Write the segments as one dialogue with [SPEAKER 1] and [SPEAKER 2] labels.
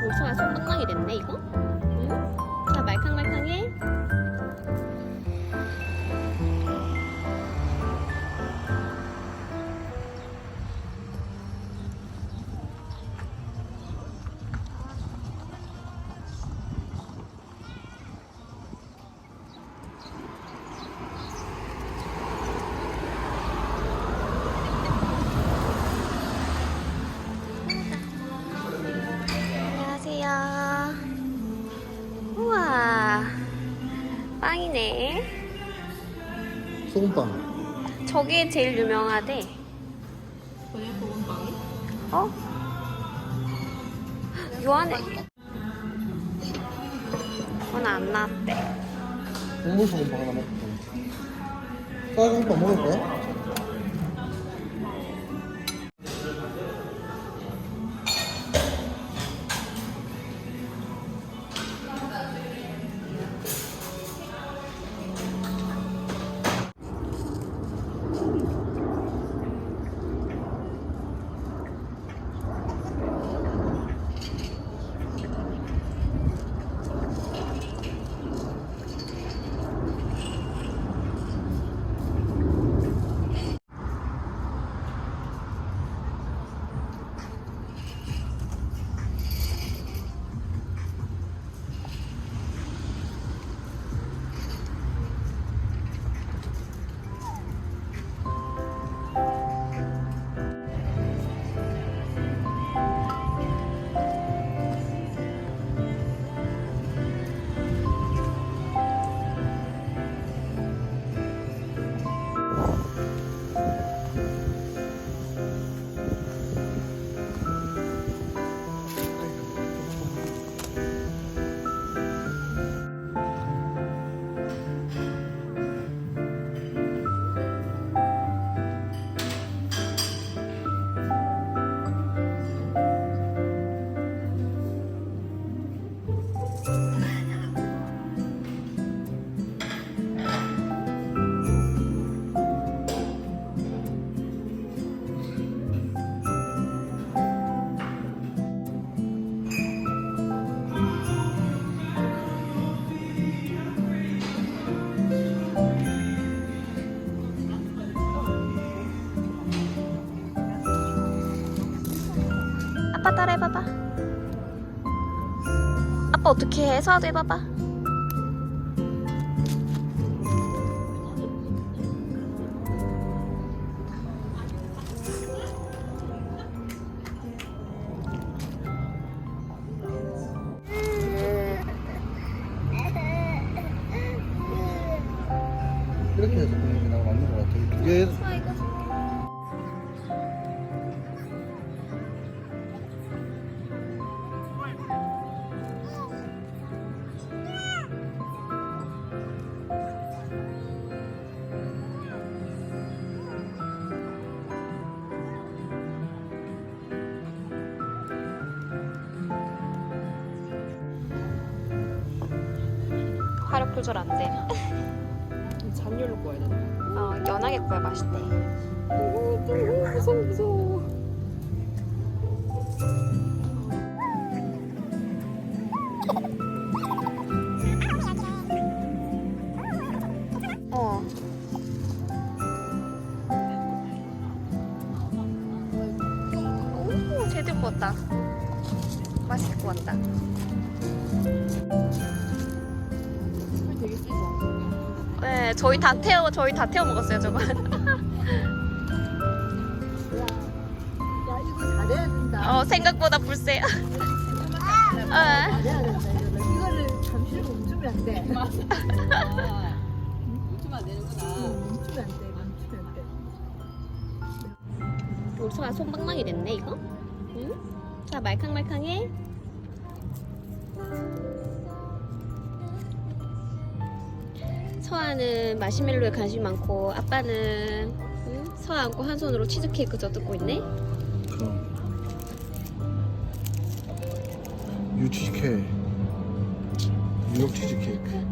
[SPEAKER 1] 옥수가 손방망이 됐네 이거? 응? 자 말캉말캉해. 안녕하세요. 우와 빵이네.
[SPEAKER 2] 소금빵.
[SPEAKER 1] 저게 제일 유명하대.
[SPEAKER 3] 그냥 소금빵이?
[SPEAKER 1] 어? 요 안에 그건 안 나왔대.
[SPEAKER 2] 국물 소금빵 하나 먹고. 쌀국밥 먹을 거야?
[SPEAKER 1] 아빠 따라 해봐봐. 아빠 어떻게 해? 서아도 해봐봐.
[SPEAKER 2] 이렇게 해서 먹는 게 나랑 맞는 것 같아. 두 개.
[SPEAKER 1] 서아 이거 줄게. 화력 조절 안 돼.
[SPEAKER 3] 잔열로 구워야 되나?
[SPEAKER 1] 연하게 구워야 맛있대.
[SPEAKER 3] 무서워 무서워.
[SPEAKER 1] 어. 오, 제대로 구웠다. 맛있게 구웠다.
[SPEAKER 3] 되게 세죠?
[SPEAKER 1] 네, 저희 다 태워 먹었어요, 저거.
[SPEAKER 4] 야 이거 잘해야 된다.
[SPEAKER 1] 생각보다 불세요.
[SPEAKER 4] 잘해야 된다. 이거를 잠시를 멈추면 안 돼.
[SPEAKER 3] 멈추면 안 되는구나.
[SPEAKER 4] 멈추면 안 돼. 멈추면 안 돼.
[SPEAKER 1] 옥수가 손방망이 됐네, 이거? 응? 자, 말캉말캉해. 서아는 마시멜로에 관심이 많고 아빠는 서아 안고 한 손으로 치즈케이크 쪄뜯고 있네.
[SPEAKER 2] 유치케. 뉴욕 치즈 케이크.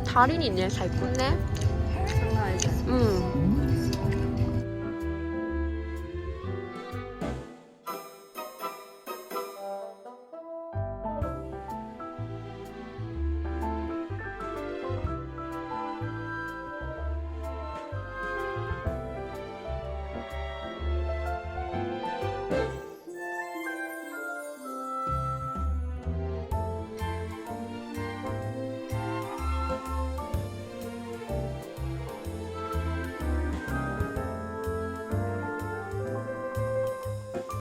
[SPEAKER 1] 달인이 있네. 잘 굽네.
[SPEAKER 3] 장난 아니지?
[SPEAKER 1] 응.